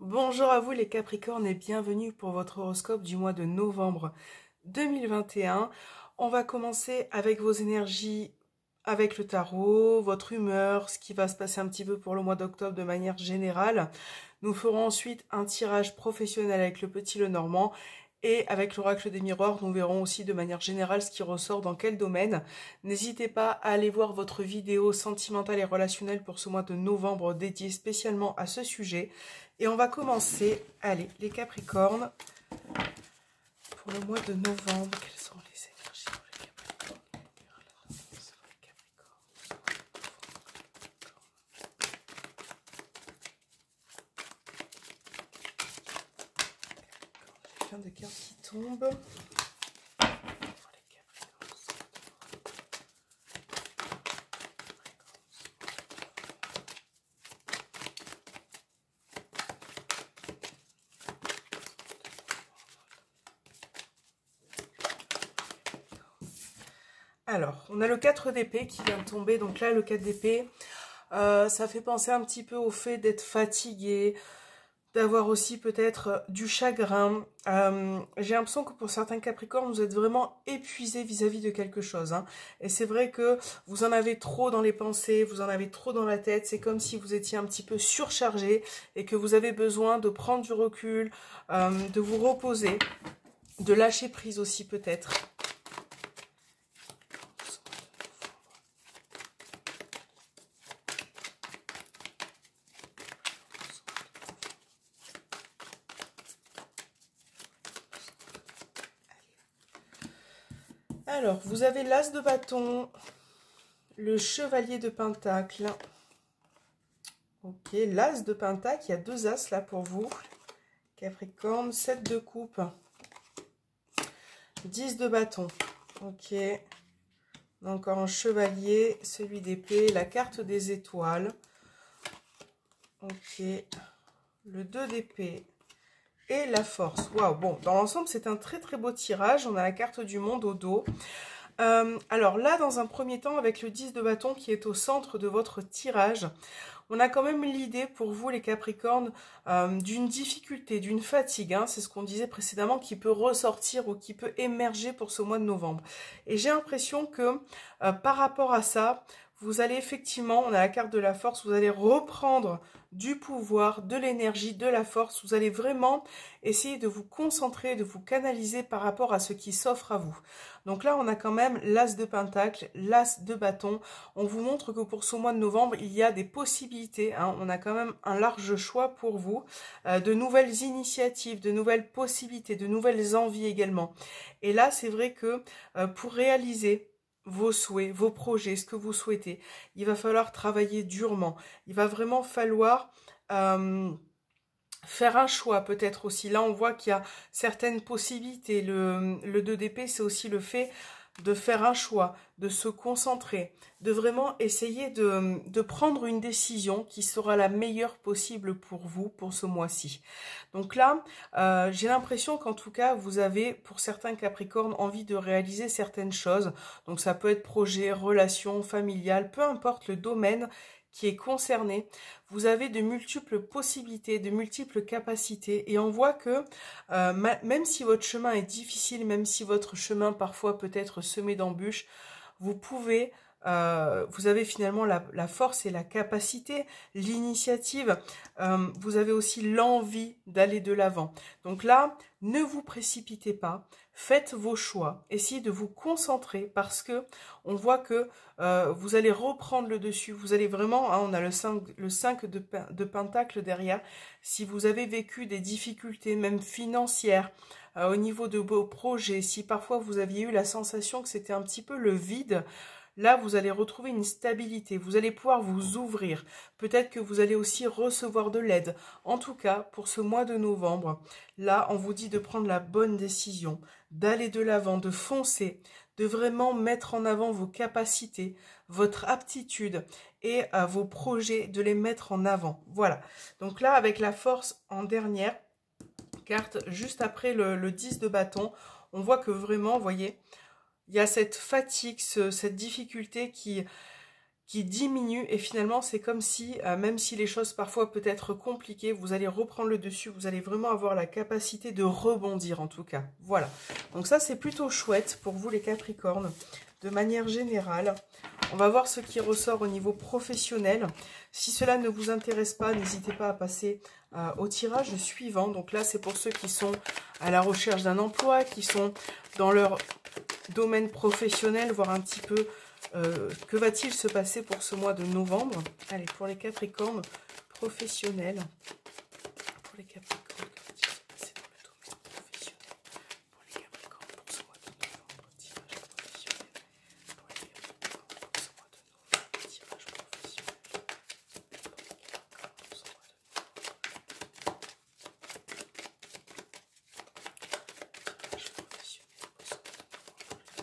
Bonjour à vous les Capricornes et bienvenue pour votre horoscope du mois de novembre 2021. On va commencer avec vos énergies, avec le tarot, votre humeur, ce qui va se passer un petit peu pour le mois d'octobre de manière générale. Nous ferons ensuite un tirage professionnel avec le petit Lenormand. Et avec l'oracle des miroirs, nous verrons aussi de manière générale ce qui ressort dans quel domaine. N'hésitez pas à aller voir votre vidéo sentimentale et relationnelle pour ce mois de novembre dédiée spécialement à ce sujet. Et on va commencer, allez, les Capricornes, pour le mois de novembre. Quelles sont les énergies pour les Capricornes? J'ai plein de cartes qui tombent. Alors, on a le 4 d'épée qui vient de tomber. Donc là, le 4 d'épée, ça fait penser un petit peu au fait d'être fatigué, d'avoir aussi peut-être du chagrin. J'ai l'impression que pour certains Capricornes, vous êtes vraiment épuisés vis-à-vis de quelque chose. Hein. Et c'est vrai que vous en avez trop dans les pensées, vous en avez trop dans la tête. C'est comme si vous étiez un petit peu surchargé et que vous avez besoin de prendre du recul, de vous reposer, de lâcher prise aussi peut-être. Alors, vous avez l'as de bâton, le chevalier de pentacle. Ok, l'as de pentacle, il y a deux as là pour vous. Capricorne, 7 de coupe, 10 de bâton. Ok, encore un chevalier, celui d'épée, la carte des étoiles. Ok, le 2 d'épée et la force. Waouh, bon, dans l'ensemble, c'est un très très beau tirage. On a la carte du monde au dos. Alors là, dans un premier temps, avec le 10 de bâton qui est au centre de votre tirage, on a quand même l'idée pour vous, les Capricornes, d'une difficulté, d'une fatigue. Hein, c'est ce qu'on disait précédemment, qui peut ressortir ou qui peut émerger pour ce mois de novembre. Et j'ai l'impression que par rapport à ça, vous allez effectivement, on a la carte de la force, vous allez reprendre du pouvoir, de l'énergie, de la force. Vous allez vraiment essayer de vous concentrer, de vous canaliser par rapport à ce qui s'offre à vous. Donc là, on a quand même l'as de pentacle, l'as de bâton. On vous montre que pour ce mois de novembre, il y a des possibilités. Hein. On a quand même un large choix pour vous, de nouvelles initiatives, de nouvelles possibilités, de nouvelles envies également. Et là, c'est vrai que pour réaliser vos souhaits, vos projets, ce que vous souhaitez, il va falloir travailler durement. Il va vraiment falloir faire un choix peut-être aussi. Là, on voit qu'il y a certaines possibilités. Le 2 d'épée, c'est aussi le fait de faire un choix, de se concentrer, de vraiment essayer de prendre une décision qui sera la meilleure possible pour vous pour ce mois-ci. Donc là, j'ai l'impression qu'en tout cas, vous avez, pour certains Capricornes, envie de réaliser certaines choses. Donc ça peut être projet, relation, familiale, peu importe le domaine qui est concerné, vous avez de multiples possibilités, de multiples capacités et on voit que même si votre chemin est difficile, même si votre chemin parfois peut être semé d'embûches, vous pouvez, vous avez finalement la force et la capacité, l'initiative, vous avez aussi l'envie d'aller de l'avant. Donc là, ne vous précipitez pas, faites vos choix, essayez de vous concentrer parce que on voit que vous allez reprendre le dessus, vous allez vraiment, hein, on a le 5 de pentacle derrière, si vous avez vécu des difficultés même financières, au niveau de vos projets, si parfois vous aviez eu la sensation que c'était un petit peu le vide, là, vous allez retrouver une stabilité, vous allez pouvoir vous ouvrir. Peut-être que vous allez aussi recevoir de l'aide. En tout cas, pour ce mois de novembre, là, on vous dit de prendre la bonne décision, d'aller de l'avant, de foncer, de vraiment mettre en avant vos capacités, votre aptitude et vos projets, de les mettre en avant. Voilà. Donc là, avec la force en dernière carte, juste après le 10 de bâton, on voit que vraiment, vous voyez, il y a cette fatigue, cette difficulté qui diminue et finalement c'est comme si, même si les choses parfois peuvent être compliquées, vous allez reprendre le dessus, vous allez vraiment avoir la capacité de rebondir en tout cas. Voilà, donc ça c'est plutôt chouette pour vous les Capricornes, de manière générale. On va voir ce qui ressort au niveau professionnel. Si cela ne vous intéresse pas, n'hésitez pas à passer au tirage suivant. Donc là c'est pour ceux qui sont à la recherche d'un emploi, qui sont dans leur domaine professionnel, voir un petit peu que va-t-il se passer pour ce mois de novembre. Allez, pour les Capricornes professionnels. Pour les Capricornes, que va-t-il se passer dans le domaine professionnel? Pour les Capricornes pour ce mois de novembre, tirage professionnel. Pour les Capricornes pour ce mois de novembre, tirage professionnel. Pour les Capricornes pour ce mois de novembre. Tirage professionnel pour ce mois de novembre.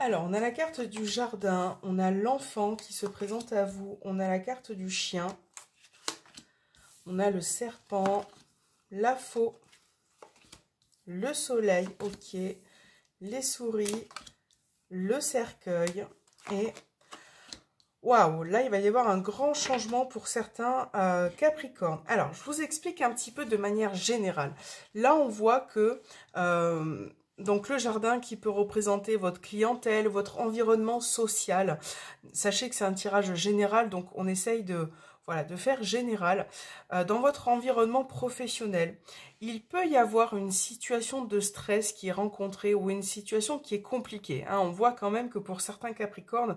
Alors, on a la carte du jardin, on a l'enfant qui se présente à vous, on a la carte du chien, on a le serpent, la faux, le soleil, ok, les souris, le cercueil et... Waouh, là, il va y avoir un grand changement pour certains Capricornes. Alors, je vous explique un petit peu de manière générale. Là, on voit que... donc le jardin qui peut représenter votre clientèle, votre environnement social. Sachez que c'est un tirage général, donc on essaye de, voilà, de faire général. Dans votre environnement professionnel, il peut y avoir une situation de stress qui est rencontrée ou une situation qui est compliquée. Hein. On voit quand même que pour certains Capricornes,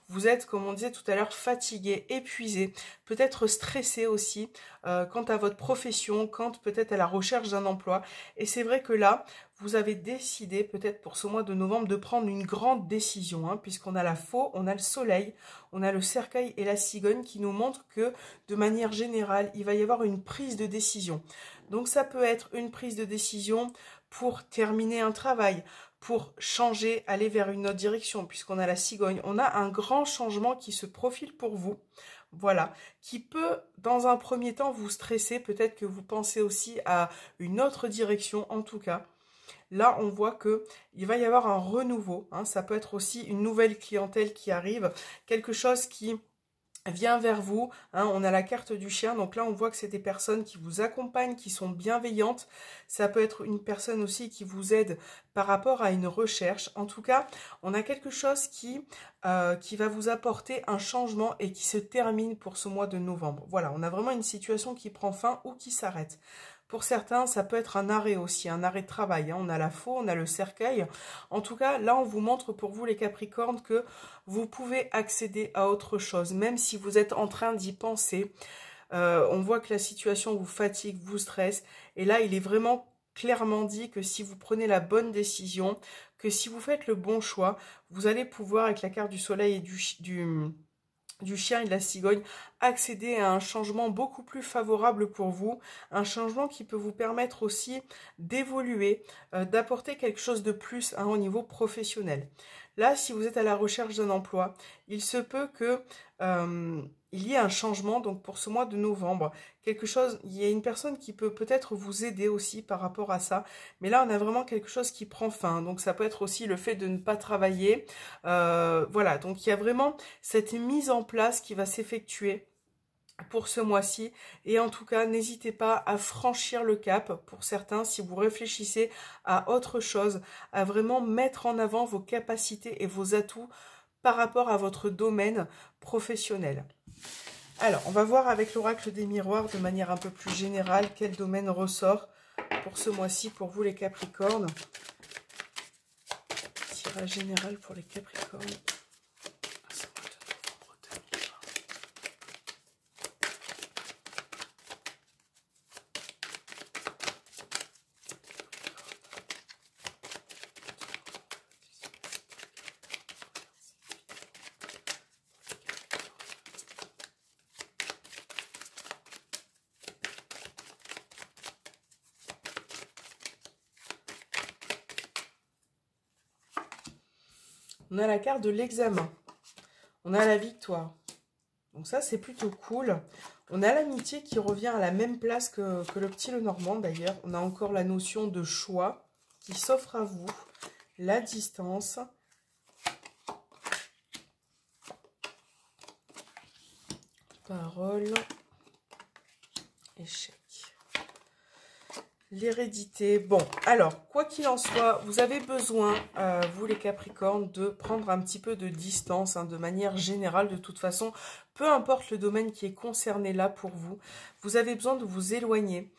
vous êtes, comme on disait tout à l'heure, fatigué, épuisé, peut-être stressé aussi quant à votre profession, quant peut-être à la recherche d'un emploi. Et c'est vrai que là, vous avez décidé peut-être pour ce mois de novembre de prendre une grande décision, hein, puisqu'on a la faux, on a le soleil, on a le cercueil et la cigogne qui nous montrent que de manière générale, il va y avoir une prise de décision. Donc ça peut être une prise de décision pour terminer un travail, pour changer, aller vers une autre direction, puisqu'on a la cigogne. On a un grand changement qui se profile pour vous. Voilà, qui peut dans un premier temps vous stresser, peut-être que vous pensez aussi à une autre direction en tout cas. Là, on voit qu'il va y avoir un renouveau. Hein, ça peut être aussi une nouvelle clientèle qui arrive, quelque chose qui vient vers vous. Hein, on a la carte du chien, donc là, on voit que c'est des personnes qui vous accompagnent, qui sont bienveillantes. Ça peut être une personne aussi qui vous aide par rapport à une recherche. En tout cas, on a quelque chose qui va vous apporter un changement et qui se termine pour ce mois de novembre. Voilà, on a vraiment une situation qui prend fin ou qui s'arrête. Pour certains, ça peut être un arrêt aussi, un arrêt de travail. Hein. On a la faux, on a le cercueil. En tout cas, là, on vous montre pour vous, les Capricornes, que vous pouvez accéder à autre chose, même si vous êtes en train d'y penser. On voit que la situation vous fatigue, vous stresse. Et là, il est vraiment clairement dit que si vous prenez la bonne décision, que si vous faites le bon choix, vous allez pouvoir, avec la carte du soleil et du chien et de la cigogne, accéder à un changement beaucoup plus favorable pour vous, un changement qui peut vous permettre aussi d'évoluer, d'apporter quelque chose de plus hein, au niveau professionnel. Là, si vous êtes à la recherche d'un emploi, il se peut que il y ait un changement, donc pour ce mois de novembre, quelque chose, il y a une personne qui peut peut-être vous aider aussi par rapport à ça, mais là on a vraiment quelque chose qui prend fin, donc ça peut être aussi le fait de ne pas travailler, voilà, donc il y a vraiment cette mise en place qui va s'effectuer pour ce mois-ci, et en tout cas n'hésitez pas à franchir le cap pour certains si vous réfléchissez à autre chose, à vraiment mettre en avant vos capacités et vos atouts par rapport à votre domaine professionnel. Alors, on va voir avec l'oracle des miroirs de manière un peu plus générale quel domaine ressort pour ce mois-ci pour vous les Capricornes. Tirage général pour les Capricornes. On a la carte de l'examen. On a la victoire. Donc ça, c'est plutôt cool. On a l'amitié qui revient à la même place que le petit Lenormand d'ailleurs. On a encore la notion de choix qui s'offre à vous. La distance. Parole. Échec. L'hérédité. Bon, alors, quoi qu'il en soit, vous avez besoin, vous les Capricornes, de prendre un petit peu de distance, hein, de manière générale, de toute façon, peu importe le domaine qui est concerné là pour vous, vous avez besoin de vous éloigner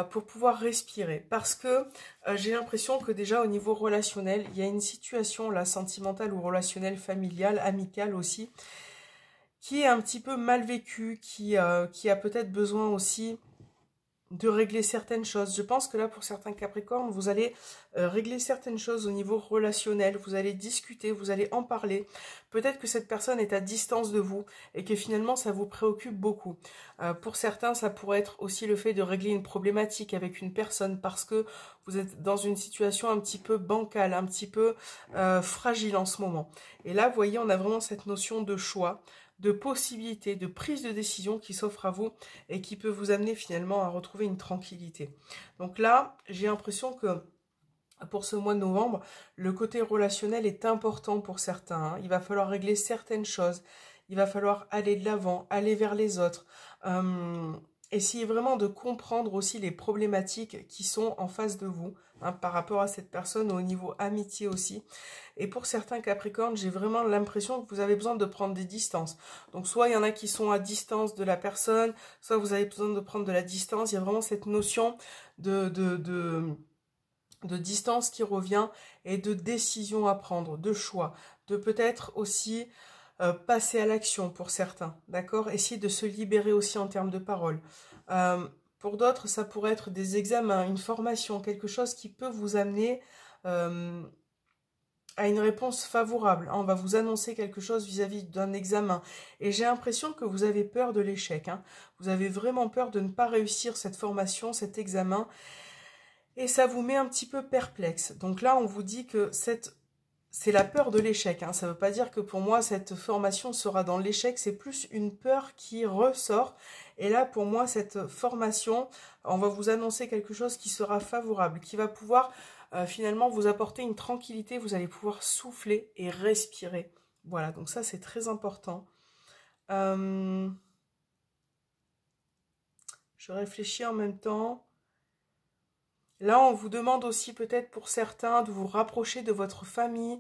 pour pouvoir respirer. Parce que j'ai l'impression que déjà au niveau relationnel, il y a une situation là, sentimentale ou relationnelle, familiale, amicale aussi, qui est un petit peu mal vécue, qui a peut-être besoin aussi de régler certaines choses. Je pense que là, pour certains Capricornes, vous allez régler certaines choses au niveau relationnel, vous allez discuter, vous allez en parler. Peut-être que cette personne est à distance de vous et que finalement, ça vous préoccupe beaucoup. Pour certains, ça pourrait être aussi le fait de régler une problématique avec une personne parce que vous êtes dans une situation un petit peu bancale, un petit peu fragile en ce moment. Et là, vous voyez, on a vraiment cette notion de choix, de possibilités, de prise de décision qui s'offre à vous et qui peut vous amener finalement à retrouver une tranquillité. Donc là, j'ai l'impression que pour ce mois de novembre, le côté relationnel est important pour certains, hein. Il va falloir régler certaines choses, il va falloir aller de l'avant, aller vers les autres. Essayez vraiment de comprendre aussi les problématiques qui sont en face de vous, hein, par rapport à cette personne, au niveau amitié aussi. Et pour certains Capricornes, j'ai vraiment l'impression que vous avez besoin de prendre des distances. Donc soit il y en a qui sont à distance de la personne, soit vous avez besoin de prendre de la distance. Il y a vraiment cette notion de distance qui revient et de décision à prendre, de choix, de peut-être aussi passer à l'action pour certains, d'accord? Essayer de se libérer aussi en termes de parole. Pour d'autres, ça pourrait être des examens, une formation, quelque chose qui peut vous amener à une réponse favorable. On va vous annoncer quelque chose vis-à-vis d'un examen. Et j'ai l'impression que vous avez peur de l'échec, hein. Vous avez vraiment peur de ne pas réussir cette formation, cet examen. Et ça vous met un petit peu perplexe. Donc là, on vous dit que c'est la peur de l'échec, hein. Ça ne veut pas dire que pour moi, cette formation sera dans l'échec. C'est plus une peur qui ressort. Et là, pour moi, cette formation, on va vous annoncer quelque chose qui sera favorable, qui va pouvoir finalement vous apporter une tranquillité. Vous allez pouvoir souffler et respirer. Voilà, donc ça, c'est très important. Je réfléchis en même temps. Là, on vous demande aussi peut-être pour certains de vous rapprocher de votre famille,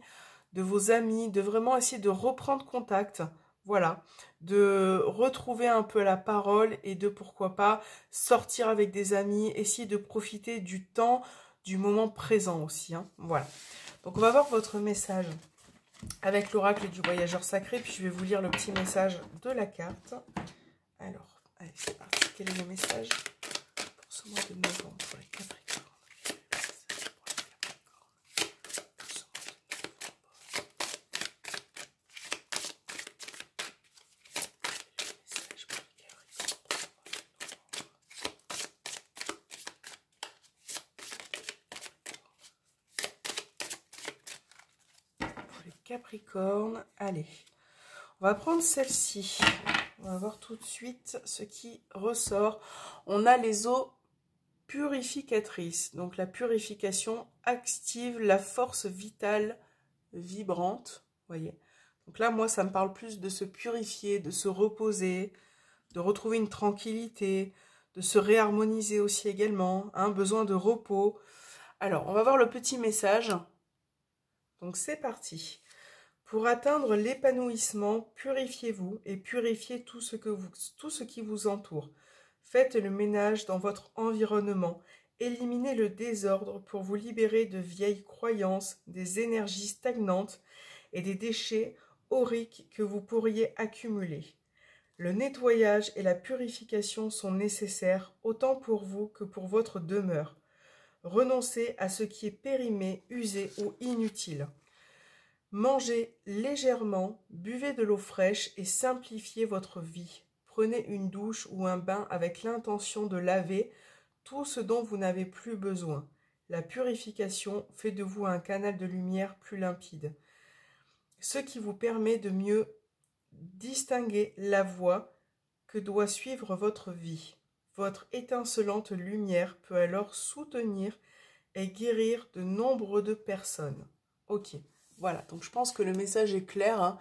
de vos amis, de vraiment essayer de reprendre contact, voilà, de retrouver un peu la parole et de pourquoi pas sortir avec des amis, essayer de profiter du temps, du moment présent aussi, hein, voilà. Donc on va voir votre message avec l'oracle du voyageur sacré, puis je vais vous lire le petit message de la carte. Alors, allez, c'est parti. Quel est le message pour ce mois de novembre pour les Capricornes? Capricorne, allez, on va prendre celle-ci, on va voir tout de suite ce qui ressort. On a les eaux purificatrices, donc la purification active la force vitale vibrante, voyez. Donc là, moi, ça me parle plus de se purifier, de se reposer, de retrouver une tranquillité, de se réharmoniser aussi également, hein, besoin de repos. Alors, on va voir le petit message. Donc, c'est parti. Pour atteindre l'épanouissement, purifiez-vous et purifiez tout ce qui vous entoure. Faites le ménage dans votre environnement. Éliminez le désordre pour vous libérer de vieilles croyances, des énergies stagnantes et des déchets auriques que vous pourriez accumuler. Le nettoyage et la purification sont nécessaires autant pour vous que pour votre demeure. Renoncez à ce qui est périmé, usé ou inutile. Mangez légèrement, buvez de l'eau fraîche et simplifiez votre vie. Prenez une douche ou un bain avec l'intention de laver tout ce dont vous n'avez plus besoin. La purification fait de vous un canal de lumière plus limpide, ce qui vous permet de mieux distinguer la voie que doit suivre votre vie. Votre étincelante lumière peut alors soutenir et guérir de nombreuses personnes. Ok, voilà, donc je pense que le message est clair, hein.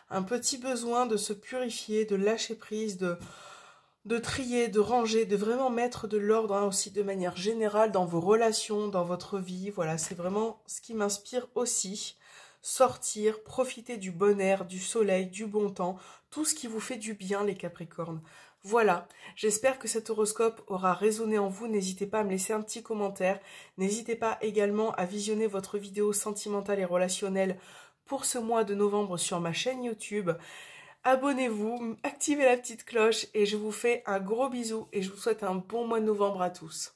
Un petit besoin de se purifier, de lâcher prise, de trier, de ranger, de vraiment mettre de l'ordre, hein, aussi de manière générale dans vos relations, dans votre vie. Voilà, c'est vraiment ce qui m'inspire aussi. Sortir, profiter du bon air, du soleil, du bon temps, tout ce qui vous fait du bien, les Capricornes. Voilà, j'espère que cet horoscope aura résonné en vous. N'hésitez pas à me laisser un petit commentaire. N'hésitez pas également à visionner votre vidéo sentimentale et relationnelle pour ce mois de novembre sur ma chaîne YouTube. Abonnez-vous, activez la petite cloche et je vous fais un gros bisou et je vous souhaite un bon mois de novembre à tous.